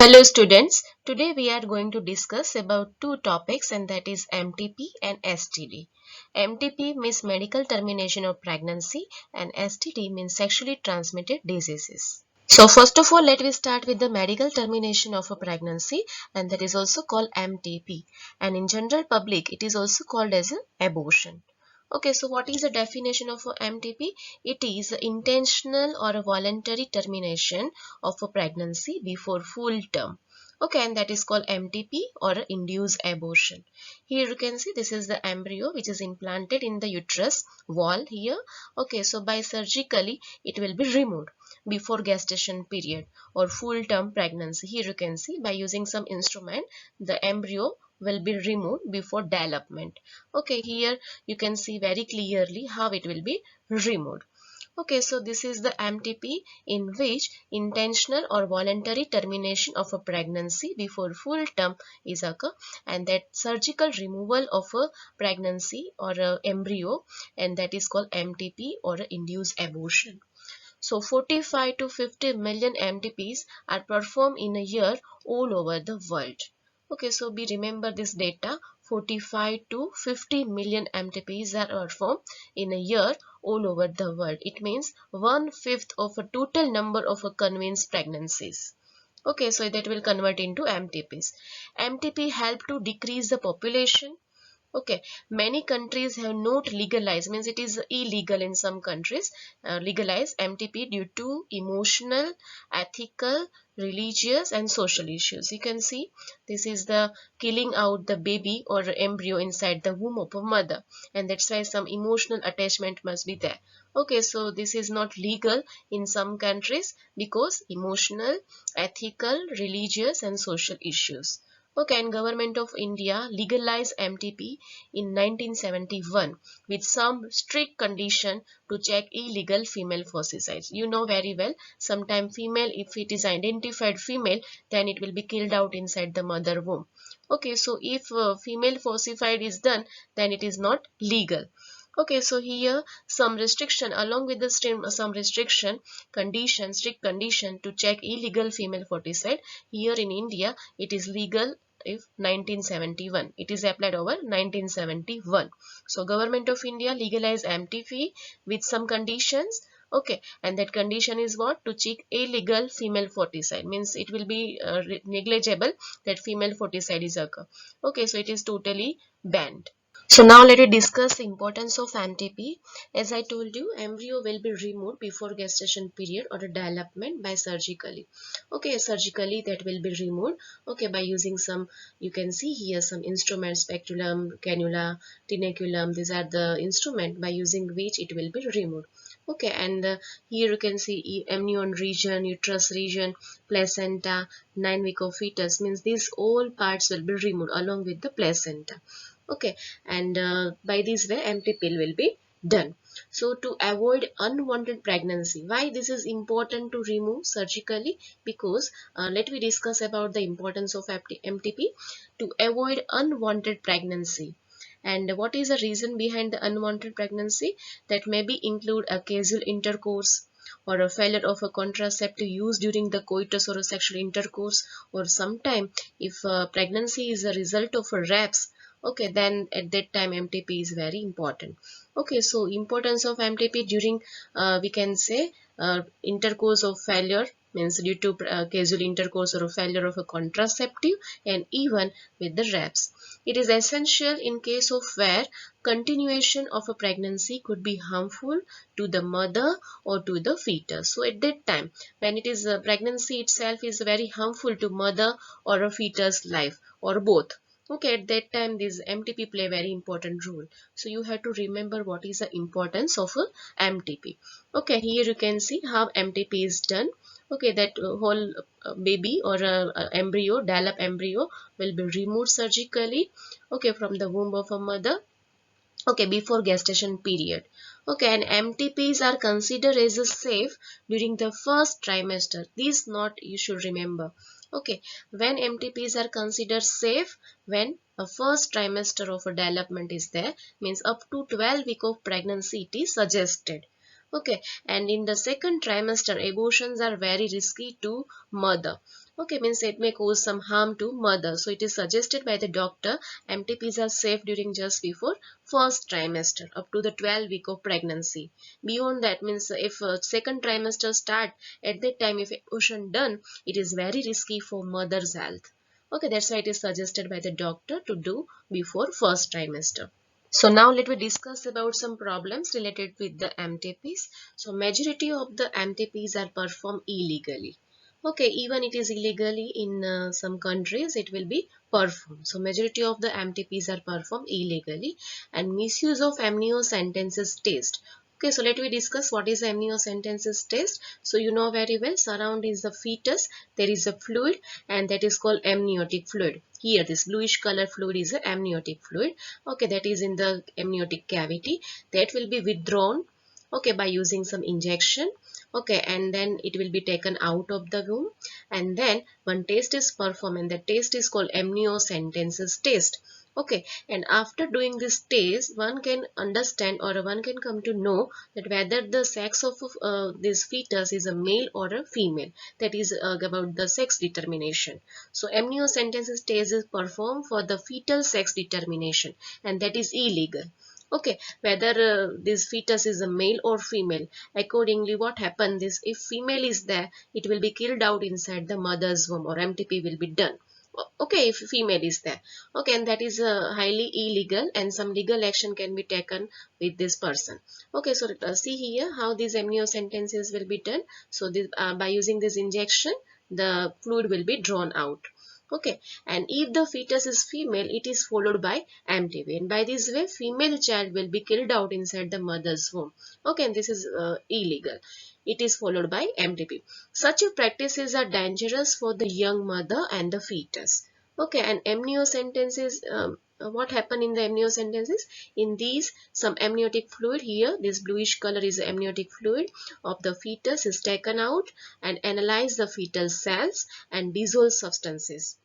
Hello students, today we are going to discuss about two topics, and that is MTP and STD. MTP means medical termination of pregnancy and STD means sexually transmitted diseases. So first of all, let me start with the medical termination of a pregnancy, and that is also called MTP, and in general public it is also called as an abortion. Okay, so what is the definition of a MTP? It is intentional or a voluntary termination of a pregnancy before full term. Okay, and that is called MTP or induced abortion. Here you can see this is the embryo which is implanted in the uterus wall here. Okay, so by surgically it will be removed before gestation period or full term pregnancy. Here you can see by using some instrument the embryo will be removed before development. Okay, here you can see very clearly how it will be removed. Okay, so this is the MTP, in which intentional or voluntary termination of a pregnancy before full term is occur, and that surgical removal of a pregnancy or a embryo, and that is called MTP or induced abortion. So 45 to 50 million MTPs are performed in a year all over the world. Okay, so we remember this data: 45 to 50 million MTPs are performed in a year all over the world. It means 1/5 of a total number of conceived pregnancies. Okay, so that will convert into MTPs. MTP help to decrease the population. Okay, many countries have not legalized, means it is illegal in some countries, legalize MTP due to emotional, ethical, religious and social issues. You can see this is the killing out the baby or embryo inside the womb of a mother, and that's why some emotional attachment must be there. Okay, so this is not legal in some countries because emotional, ethical, religious and social issues. Okay, and Government of India legalized MTP in 1971 with some strict condition to check illegal female fossicides. You know very well, sometime female, if it is identified female, then it will be killed out inside the mother womb. Okay, so if female falsified is done, then it is not legal. Okay, so here some restriction along with the some restriction condition, strict condition to check illegal female fossicide. Here in India it is legal if 1971, it is applied over 1971. So Government of India legalized MTP with some conditions. Okay, and that condition is what? To check illegal female fossicide, means it will be negligible that female fossicide is occur. Okay, so it is totally banned. So now let us discuss the importance of MTP. As I told you, embryo will be removed before gestation period or development by surgically. Okay, surgically that will be removed. Okay, by using some, you can see here some instruments, speculum, cannula, tenaculum. These are the instrument by using which it will be removed. Okay, and here you can see amnion region, uterus region, placenta, 9 week of fetus, means these all parts will be removed along with the placenta. Okay, and by this way empty pill will be done. So to avoid unwanted pregnancy, why this is important to remove surgically? Because let me discuss about the importance of MTP to avoid unwanted pregnancy. And what is the reason behind the unwanted pregnancy? That maybe include a casual intercourse, or a failure of a contraceptive use during the coitus or a sexual intercourse, or sometime if pregnancy is a result of a rapes. Okay, then at that time MTP is very important. Okay, so importance of MTP during we can say intercourse of failure, means due to casual intercourse or a failure of a contraceptive, and even with the rapes. It is essential in case of where continuation of a pregnancy could be harmful to the mother or to the fetus. So at that time when it is pregnancy itself is very harmful to mother or a fetus life or both. Okay, at that time this MTP play very important role. So you have to remember what is the importance of a MTP. Okay, here you can see how MTP is done. Okay, that whole baby or embryo, develop embryo will be removed surgically. Okay, from the womb of a mother. Okay, before gestation period. Okay, and MTPs are considered as a safe during the first trimester. These not you should remember. Okay, when MTPs are considered safe when a first trimester of a development is there, means up to 12 week of pregnancy it is suggested. Okay, and in the second trimester, abortions are very risky to mother. Okay, means it may cause some harm to mother. So it is suggested by the doctor MTPs are safe during just before first trimester up to the 12 week of pregnancy. Beyond that means if second trimester start at that time, if abortion done, it is very risky for mother's health. Okay, that's why it is suggested by the doctor to do before first trimester. So now let me discuss about some problems related with the MTPs. So majority of the MTPs are performed illegally. Okay, even it is illegally in some countries, it will be performed. So majority of the MTPs are performed illegally, and misuse of amniocentesis test. Okay, so let me discuss what is amniocentesis test. So you know very well, surround is the fetus, there is a fluid, and that is called amniotic fluid. Here this bluish color fluid is a amniotic fluid. Okay, that is in the amniotic cavity, that will be withdrawn, okay, by using some injection. Okay, and then it will be taken out of the womb, and then one test is performed, and the test is called amniocentesis test. Okay, and after doing this test, one can understand or one can come to know that whether the sex of this fetus is a male or a female. That is about the sex determination. So amniocentesis test is performed for the fetal sex determination, and that is illegal. Okay, whether this fetus is a male or female, accordingly what happens is, if female is there, it will be killed out inside the mother's womb, or MTP will be done. Okay, if female is there. Okay, and that is highly illegal, and some legal action can be taken with this person. Okay, so see here how these amniocentesis will be done. So this, by using this injection, the fluid will be drawn out. Okay, and if the fetus is female, it is followed by MTV, and by this way female child will be killed out inside the mother's womb. Okay, and this is illegal. It is followed by MTP. Such practices are dangerous for the young mother and the fetus. Okay, and amniocentesis, what happened in the amniocentesis? In these, some amniotic fluid here, this bluish color is the amniotic fluid of the fetus is taken out, and analyze the fetal cells and dissolve substances.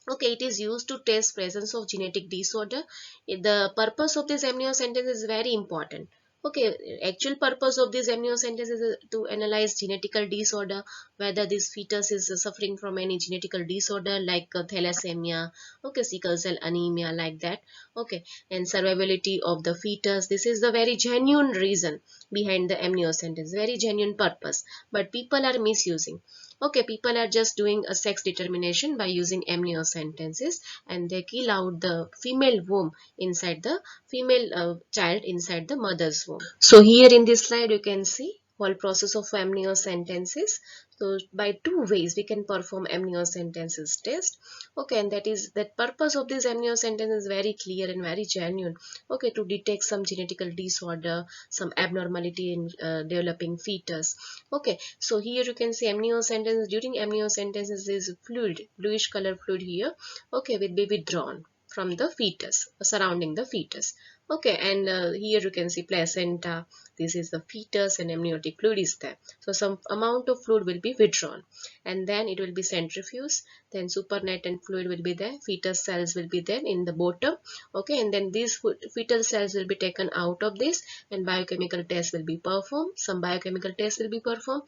Okay, it is used to test presence of genetic disorder. The purpose of this amniocentesis is very important. Okay, actual purpose of this amniocentesis is to analyze genetical disorder, whether this fetus is suffering from any genetical disorder like thalassemia, okay, sickle cell anemia, like that. Okay, and survivability of the fetus. This is the very genuine reason behind the amniocentesis, very genuine purpose. But people are misusing. Okay, people are just doing a sex determination by using amniocentesis, and they kill out the female womb inside the female child inside the mother's womb. So here in this slide you can see whole process of amniocentesis. So by two ways we can perform amniocentesis test. Okay, and that is that purpose of this amniocentesis is very clear and very genuine. Okay, to detect some genetical disorder, some abnormality in developing fetus. Okay, so here you can see amniocentesis. During amniocentesis, is fluid, bluish color fluid here. Okay, will be withdrawn from the fetus, surrounding the fetus. Okay, and here you can see placenta. This is the fetus, and amniotic fluid is there. So some amount of fluid will be withdrawn, and then it will be centrifuged. Then supernatant fluid will be there. Fetus cells will be there in the bottom. Okay, and then these fetal cells will be taken out of this, and biochemical tests will be performed. Some biochemical tests will be performed,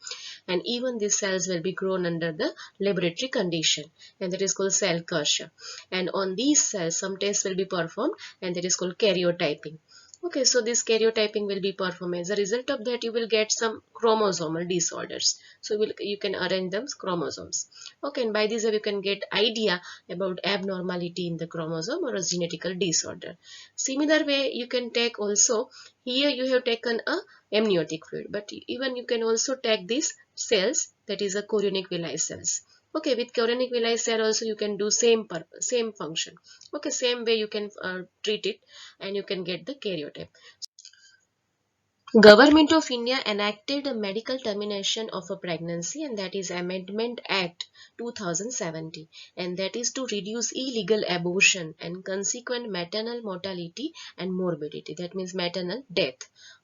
and even these cells will be grown under the laboratory condition, and that is called cell culture. And on these cells, some tests will be performed, and that is called karyotyping. Okay, so this karyotyping will be performed. As a result of that, you will get some chromosomal disorders. So you can arrange them chromosomes. Okay, and by this you can get idea about abnormality in the chromosome or a genetical disorder. Similar way, you can take also, here you have taken a amniotic fluid, but even you can also take these cells, that is a chorionic villi cells. Okay, with chorionic villi cell also you can do same purpose, same function. Okay, same way you can treat it, and you can get the karyotype. Government of India enacted a medical termination of a pregnancy, and that is Amendment Act 2070, and that is to reduce illegal abortion and consequent maternal mortality and morbidity, that means maternal death.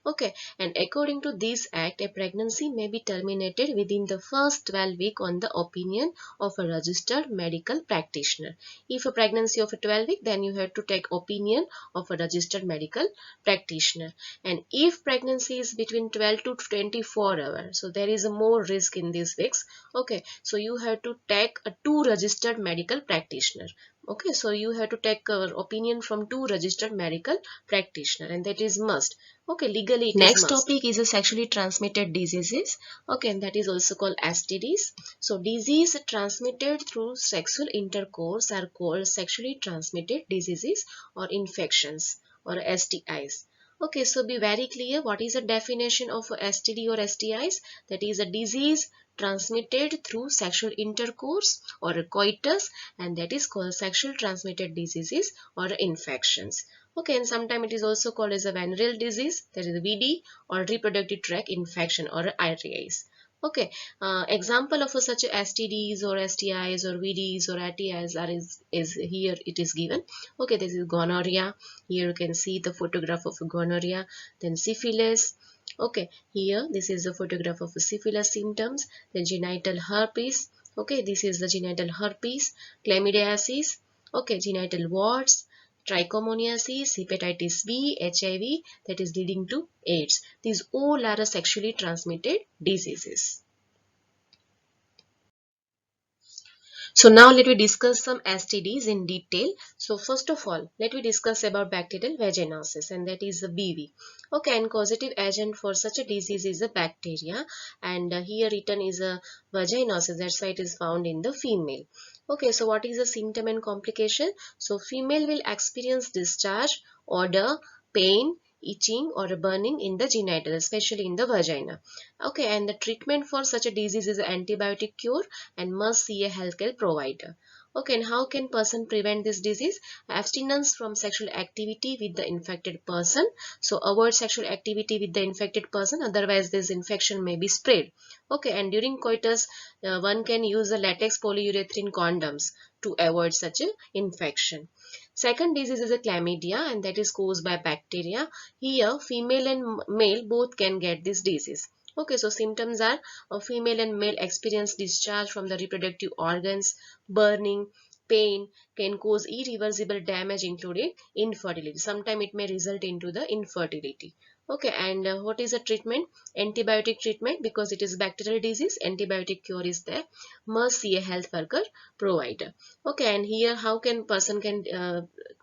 Okay, and according to this act, a pregnancy may be terminated within the first 12 weeks on the opinion of a registered medical practitioner. If a pregnancy of a 12 week, then you have to take opinion of a registered medical practitioner. And if pregnancy is between 12 to 24 hours, so there is a more risk in these weeks. Okay, so you have to take a two registered medical practitioner. Okay, so you have to take opinion from two registered medical practitioner, and that is must. Okay, legally it is Next must. topic is a sexually transmitted diseases. Okay, and that is also called STDs. So disease transmitted through sexual intercourse are called sexually transmitted diseases or infections or STIs. Okay, so be very clear what is the definition of a STD or STIs. That is a disease transmitted through sexual intercourse or a coitus, and that is called sexual transmitted diseases or infections. Okay, and sometimes it is also called as a venereal disease, that is VD, or reproductive tract infection or RTIs. Okay, example of such STDs or STIs or VDs or RTIs is here it is given. Okay, this is gonorrhea. Here you can see the photograph of gonorrhea. Then syphilis. Okay, here this is the photograph of syphilis symptoms. Then genital herpes. Okay, this is the genital herpes. Chlamydiasis. Okay, genital warts, trichomoniasis, hepatitis B, HIV, that is leading to AIDS. These all are sexually transmitted diseases. So now let me discuss some STDs in detail. So first of all, let me discuss about bacterial vaginosis, and that is the BV. Okay, and causative agent for such a disease is a bacteria, and here written is a vaginosis. That's why it is found in the female. Okay, so what is the symptom and complication? So female will experience discharge, odor, pain, itching or burning in the genital, especially in the vagina. Okay, and the treatment for such a disease is antibiotic cure and must see a healthcare provider. Okay, and how can person prevent this disease? Abstinence from sexual activity with the infected person. So avoid sexual activity with the infected person, otherwise this infection may be spread. Okay, and during coitus, one can use the latex polyurethane condoms to avoid such an infection. Second disease is a chlamydia, and that is caused by bacteria. Here, female and male both can get this disease. Okay, so symptoms are female and male experience discharge from the reproductive organs, burning, pain, can cause irreversible damage including infertility. Sometimes it may result into the infertility. Okay, and what is the treatment? Antibiotic treatment, because it is bacterial disease. Antibiotic cure is there. Must see a health worker provider. Okay, and here how can person can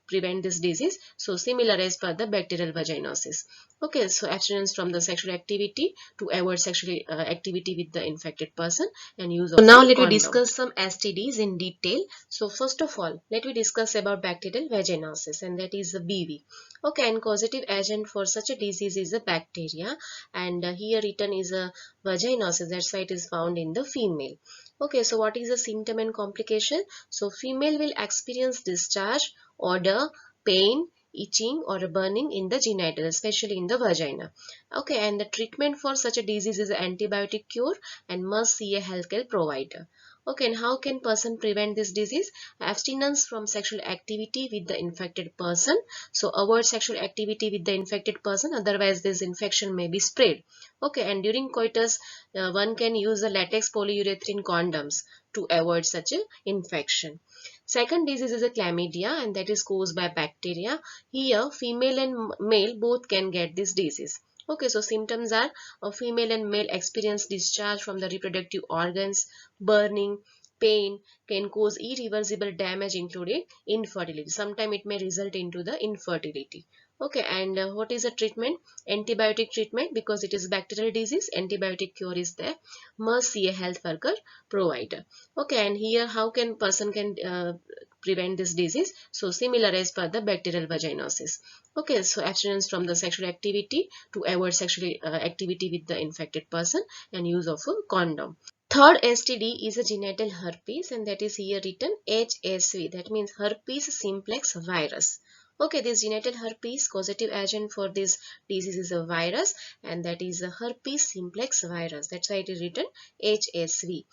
prevent this disease? So similar as per the bacterial vaginosis. Okay, so abstinence from the sexual activity to avoid sexual activity with the infected person and use of So now let me condom. discuss some STDs in detail. So first of all, let me discuss about bacterial vaginosis, and that is the BV. Okay, and causative agent for such a disease is a bacteria, and here written is a vaginosis. That's why it is found in the female. Okay, so what is the symptom and complication? So female will experience discharge, odor, pain, itching or burning in the genital, especially in the vagina. Okay, and the treatment for such a disease is antibiotic cure and must see a healthcare provider. Okay, and how can person prevent this disease? Abstinence from sexual activity with the infected person. So avoid sexual activity with the infected person, otherwise this infection may be spread. Okay, and during coitus, one can use the latex polyurethane condoms to avoid such a infection. Second disease is a chlamydia, and that is caused by bacteria. Here, female and male both can get this disease. Okay, so symptoms are female and male experience discharge from the reproductive organs, burning, pain, can cause irreversible damage including infertility. Sometimes it may result into the infertility. Okay, and what is the treatment? Antibiotic treatment, because it is bacterial disease. Antibiotic cure is there. Must see a health worker provider. Okay, and here how can person can prevent this disease? So similar as per the bacterial vaginosis. Okay, so abstinence from the sexual activity to avoid sexual activity with the infected person and use of a condom. Third STD is a genital herpes, and that is here written HSV. That means herpes simplex virus. Okay, this genital herpes causative agent for this disease is a virus, and that is a herpes simplex virus. That's why it is written HSV.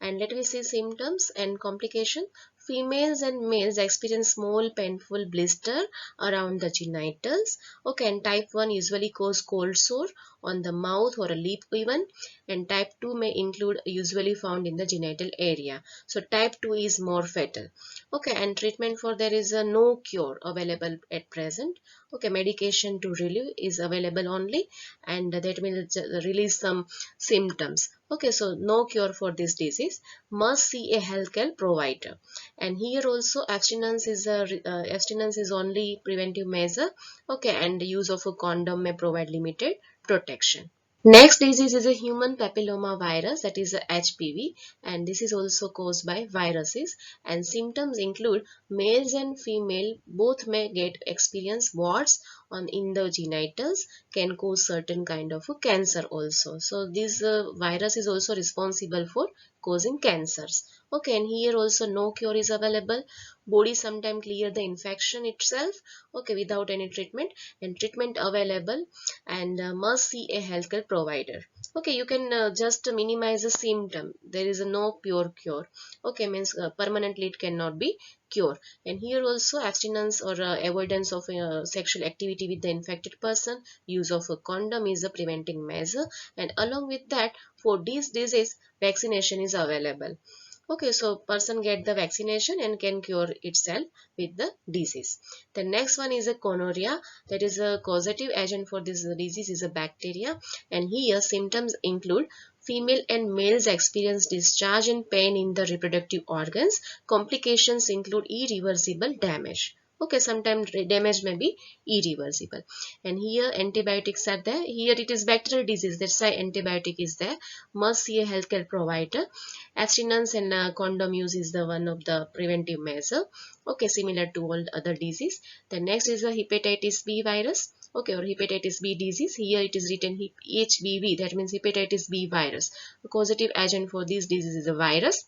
And let me see symptoms and complication. females and males experience small painful blister around the genitals. Okay, and type 1 usually cause cold sore on the mouth or a lip even, and type 2 may include usually found in the genital area. So type 2 is more fatal. Okay, and treatment for there is a no cure available at present. Okay, medication to relieve is available only, and that will release some symptoms. Okay, so no cure for this disease. Must see a healthcare provider. And here also abstinence is only preventive measure. Okay, and the use of a condom may provide limited protection. Next disease is a human papilloma virus, that is a HPV, and this is also caused by viruses, and symptoms include males and female both may get experience warts on in the genitals, can cause certain kind of a cancer also. So this virus is also responsible for causing cancers. Okay, and here also no cure is available. Body sometimes clear the infection itself, okay, without any treatment, and treatment available, and must see a healthcare provider. Okay, you can just minimize the symptom. There is a no pure cure. Okay, means permanently it cannot be cured. And here also abstinence or avoidance of sexual activity with the infected person, use of a condom is a preventing measure, and along with that for this disease vaccination is available. Okay, so person get the vaccination and can cure itself with the disease. The next one is a gonorrhea, that is a causative agent for this disease is a bacteria, and here symptoms include female and males experience discharge and pain in the reproductive organs. Complications include irreversible damage. Okay, sometimes damage may be irreversible. And here antibiotics are there. Here it is bacterial disease, that's why antibiotic is there. Must see a healthcare provider. Abstinence and condom use is the one of the preventive measure. Okay, similar to all other disease. The next is the hepatitis B virus. Okay, or hepatitis B disease. Here it is written HBV, that means hepatitis B virus. The causative agent for this disease is a virus.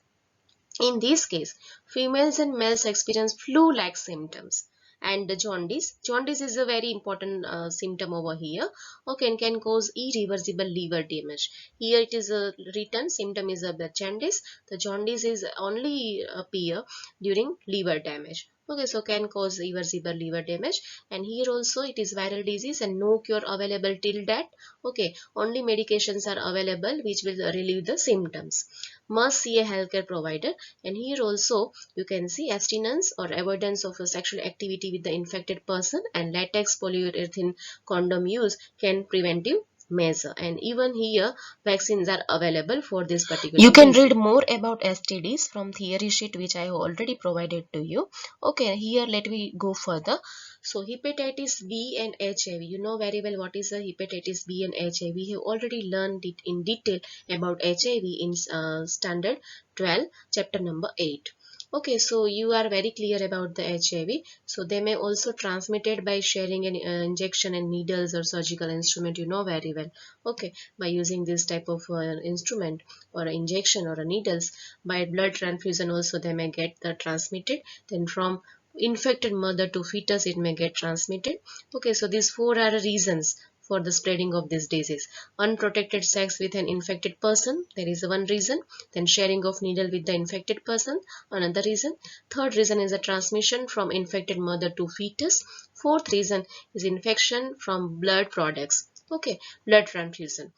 In this case, females and males experience flu-like symptoms. And the jaundice. Jaundice is a very important symptom over here. Okay, and can cause irreversible liver damage. Here it is written symptom is the jaundice. The jaundice is only appear during liver damage. Okay, so can cause irreversible liver damage. And here also it is viral disease and no cure available till that. Okay, only medications are available which will relieve the symptoms. Must see a healthcare provider. And here also you can see abstinence or avoidance of a sexual activity with the infected person, and latex polyurethane condom use can preventive measure. And even here vaccines are available for this particular You can disease. read more about STDs from theory sheet which I have already provided to you. Okay, here let me go further. So hepatitis B and HIV, you know very well what is a hepatitis B and HIV. We have already learned it in detail about HIV in standard 12 chapter number 8. Okay, so you are very clear about the HIV. So they may also transmitted by sharing an injection and needles or surgical instrument, you know very well. Okay, by using this type of instrument or injection or needles, by blood transfusion also they may get the transmitted. Then from infected mother to fetus it may get transmitted. Okay, so these four are reasons for the spreading of this disease. Unprotected sex with an infected person, there is one reason. Then sharing of needle with the infected person, another reason. Third reason is the transmission from infected mother to fetus. Fourth reason is infection from blood products. Okay, blood transfusion.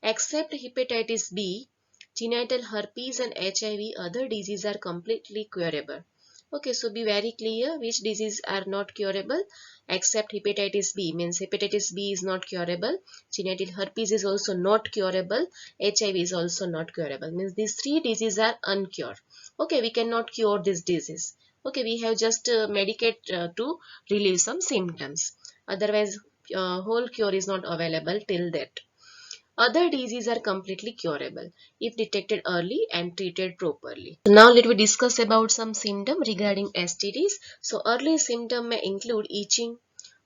Except hepatitis B, genital herpes and HIV, other diseases are completely curable. Okay, so be very clear which diseases are not curable. Except hepatitis B, means hepatitis B is not curable. Genital herpes is also not curable. HIV is also not curable. Means these three diseases are uncurable. Okay, we cannot cure this disease. Okay, we have just medicate to relieve some symptoms. Otherwise, whole cure is not available till that. Other diseases are completely curable if detected early and treated properly. So now let me discuss about some symptoms regarding STDs. So early symptoms may include itching,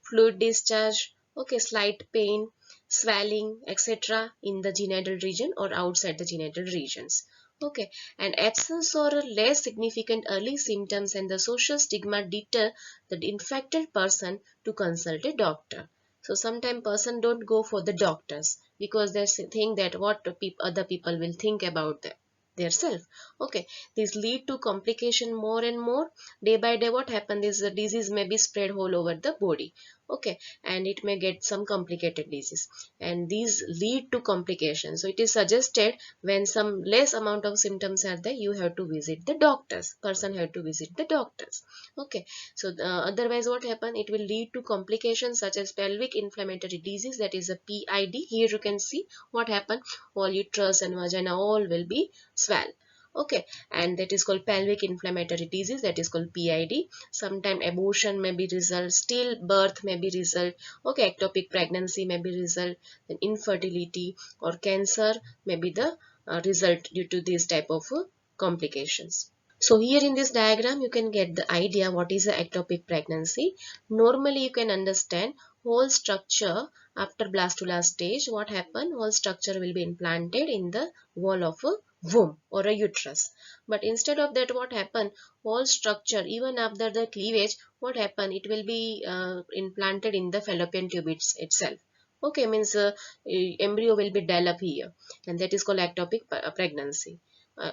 fluid discharge, okay, slight pain, swelling, etc. in the genital region or outside the genital regions. Okay, and absence or less significant early symptoms and the social stigma deter the infected person to consult a doctor. So sometimes person don't go for the doctors because they think that what other people will think about them. themselves. Okay, this lead to complication more and more. Day by day what happens is the disease may be spread all over the body. Okay, and it may get some complicated disease, and these lead to complications. So it is suggested when some less amount of symptoms are there, you have to visit the doctors. Person have to visit the doctors. Okay, so otherwise what happen, it will lead to complications such as pelvic inflammatory disease, that is a PID. Here you can see what happen, all uterus and vagina all will be swell. Okay, and that is called pelvic inflammatory disease, that is called PID. Sometime abortion may be result, stillbirth may be result. Okay, ectopic pregnancy may be result, then infertility or cancer may be the result due to this type of complications. So here in this diagram you can get the idea what is a ectopic pregnancy. Normally you can understand whole structure after blastula stage, what happen, whole structure will be implanted in the wall of a womb or a uterus. But instead of that what happen, whole structure even after the cleavage, what happen, it will be implanted in the fallopian tube itself. Okay, means embryo will be developed here, and that is called ectopic pregnancy.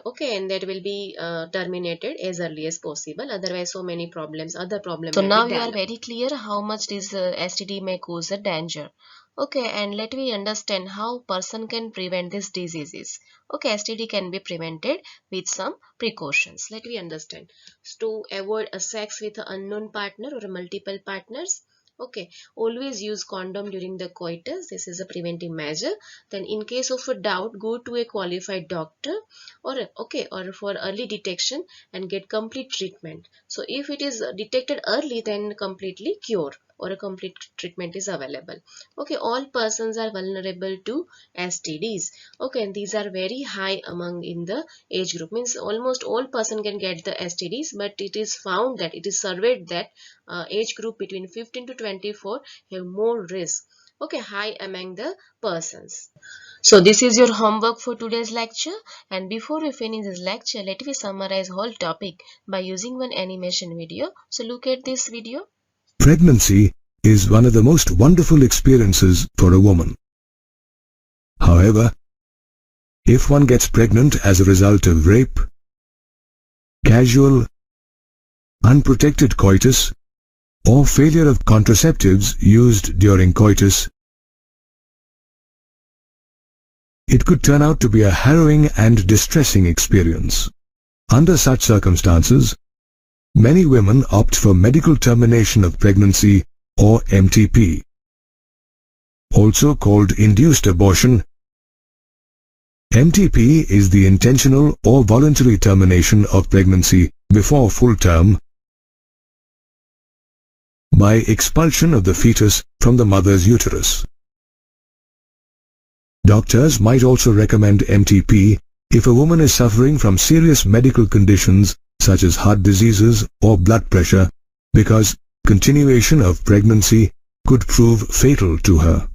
Okay, and that will be terminated as early as possible, otherwise so many problems, other problem So may be now you are developed. very clear how much this STD may cause a danger. Okay, and let me understand how person can prevent these diseases. Okay, STD can be prevented with some precautions. Let me understand. To avoid a sex with an unknown partner or multiple partners. Okay, always use condom during the coitus, this is a preventive measure. Then in case of a doubt, go to a qualified doctor, or for early detection and get complete treatment. So if it is detected early, then completely cure or a complete treatment is available. Okay, all persons are vulnerable to STDs. Okay, and these are very high among in the age group, means almost all person can get the STDs, but it is found that it is surveyed that age group between 15 to 24 have more risk. Okay, high among the persons. So this is your homework for today's lecture, and before we finish this lecture, let me summarize whole topic by using one animation video. So look at this video. Pregnancy is one of the most wonderful experiences for a woman. However, if one gets pregnant as a result of rape, casual, unprotected coitus, or failure of contraceptives used during coitus, it could turn out to be a harrowing and distressing experience. Under such circumstances, many women opt for medical termination of pregnancy, or MTP. Also called induced abortion, MTP is the intentional or voluntary termination of pregnancy before full term by expulsion of the fetus from the mother's uterus. Doctors might also recommend MTP if a woman is suffering from serious medical conditions such as heart diseases or blood pressure, because continuation of pregnancy could prove fatal to her.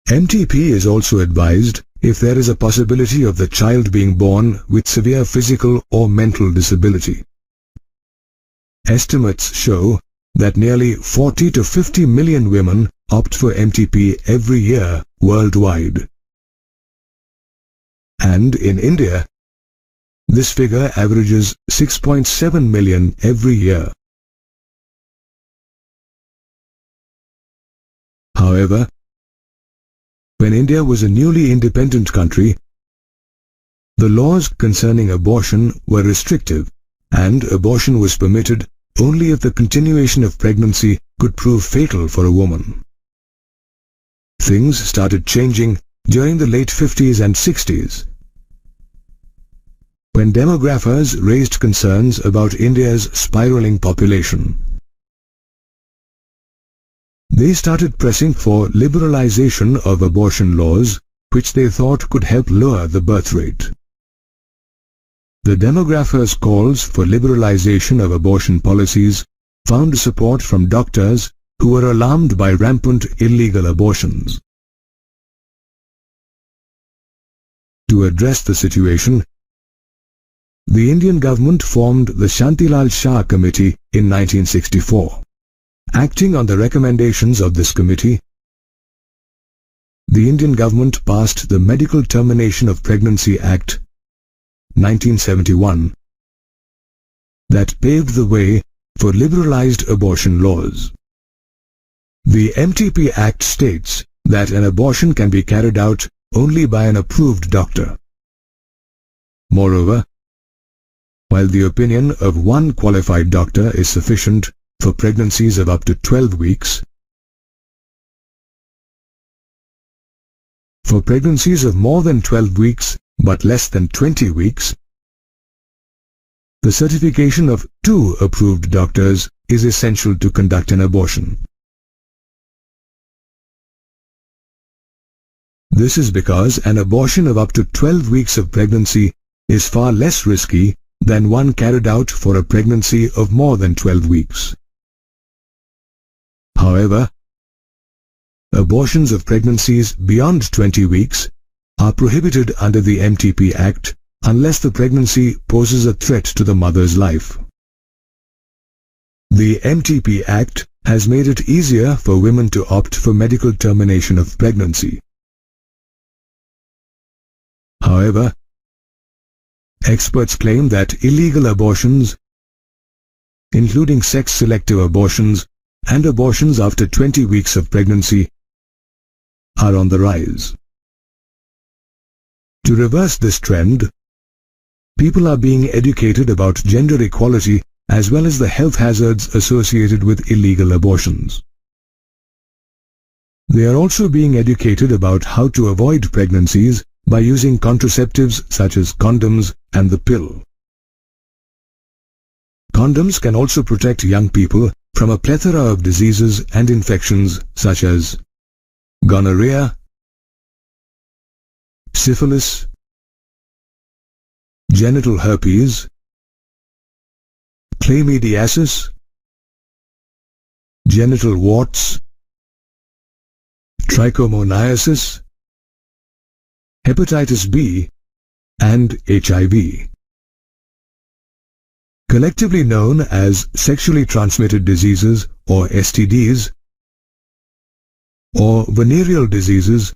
MTP is also advised if there is a possibility of the child being born with severe physical or mental disability. Estimates show that nearly 40 to 50 million women opt for MTP every year worldwide. And in India, this figure averages 6.7 million every year. However, when India was a newly independent country, the laws concerning abortion were restrictive, and abortion was permitted only if the continuation of pregnancy could prove fatal for a woman. Things started changing during the late 50s and 60s, when demographers raised concerns about India's spiraling population. They started pressing for liberalization of abortion laws, which they thought could help lower the birth rate. The demographers' calls for liberalization of abortion policies found support from doctors who were alarmed by rampant illegal abortions. To address the situation, the Indian government formed the Shantilal Shah Committee in 1964. Acting on the recommendations of this committee, the Indian government passed the Medical Termination of Pregnancy Act 1971, that paved the way for liberalized abortion laws. The MTP Act states that an abortion can be carried out only by an approved doctor. Moreover, while the opinion of one qualified doctor is sufficient for pregnancies of up to 12 weeks, for pregnancies of more than 12 weeks but less than 20 weeks, the certification of 2 approved doctors is essential to conduct an abortion. This is because an abortion of up to 12 weeks of pregnancy is far less risky than one carried out for a pregnancy of more than 12 weeks. However, abortions of pregnancies beyond 20 weeks are prohibited under the MTP Act unless the pregnancy poses a threat to the mother's life. The MTP Act has made it easier for women to opt for medical termination of pregnancy. However, experts claim that illegal abortions, including sex-selective abortions and abortions after 20 weeks of pregnancy, are on the rise. To reverse this trend, people are being educated about gender equality as well as the health hazards associated with illegal abortions. They are also being educated about how to avoid pregnancies by using contraceptives such as condoms and the pill. Condoms can also protect young people from a plethora of diseases and infections such as gonorrhea, syphilis, genital herpes, chlamydiasis, genital warts, trichomoniasis, hepatitis B, and HIV. Collectively known as sexually transmitted diseases or STDs, or venereal diseases,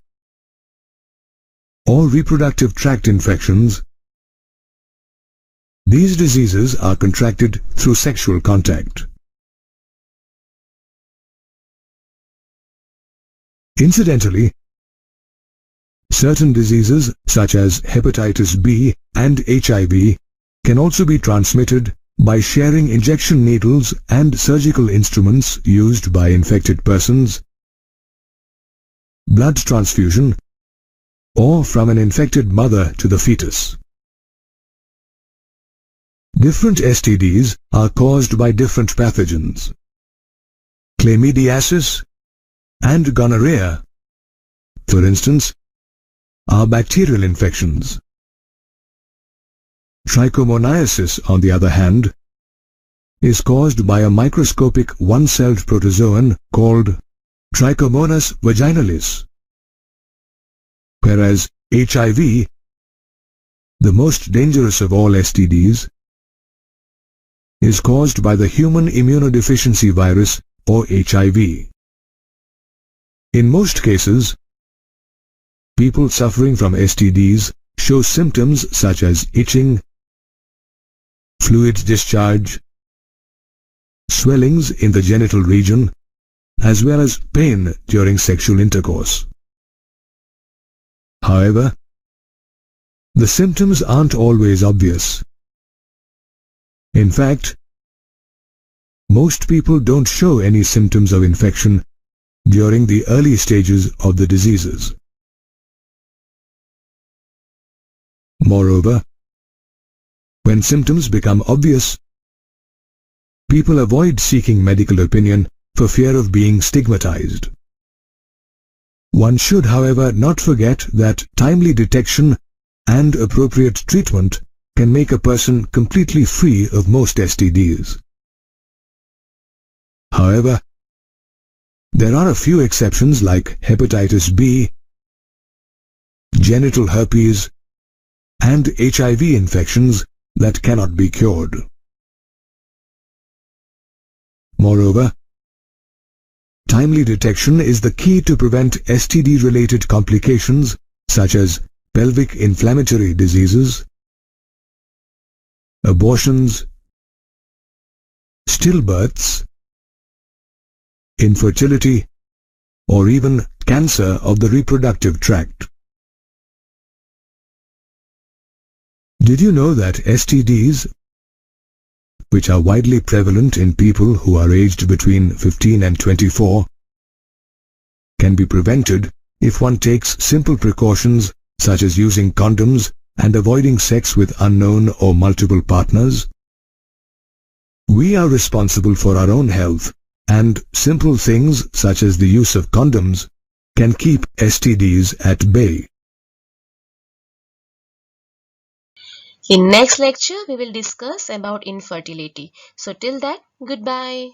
or reproductive tract infections, these diseases are contracted through sexual contact. Incidentally, certain diseases such as hepatitis B and HIV can also be transmitted by sharing injection needles and surgical instruments used by infected persons, blood transfusion, or from an infected mother to the fetus. Different STDs are caused by different pathogens. Chlamydiasis and gonorrhea, for instance, are bacterial infections. Trichomoniasis, on the other hand, is caused by a microscopic one-celled protozoan called Trichomonas vaginalis, whereas HIV, the most dangerous of all STDs, is caused by the human immunodeficiency virus or HIV. In most cases, people suffering from STDs show symptoms such as itching, fluid discharge, swellings in the genital region, as well as pain during sexual intercourse. However, the symptoms aren't always obvious. In fact, most people don't show any symptoms of infection during the early stages of the diseases. Moreover, when symptoms become obvious, people avoid seeking medical opinion for fear of being stigmatized. One should, however, not forget that timely detection and appropriate treatment can make a person completely free of most STDs. However, there are a few exceptions like hepatitis B, genital herpes, and HIV infections that cannot be cured. Moreover, timely detection is the key to prevent STD-related complications such as pelvic inflammatory diseases, abortions, stillbirths, infertility, or even cancer of the reproductive tract. Did you know that STDs, which are widely prevalent in people who are aged between 15 and 24, can be prevented if one takes simple precautions such as using condoms and avoiding sex with unknown or multiple partners? We are responsible for our own health, and simple things such as the use of condoms can keep STDs at bay. In next lecture, we will discuss about infertility. So till that, goodbye.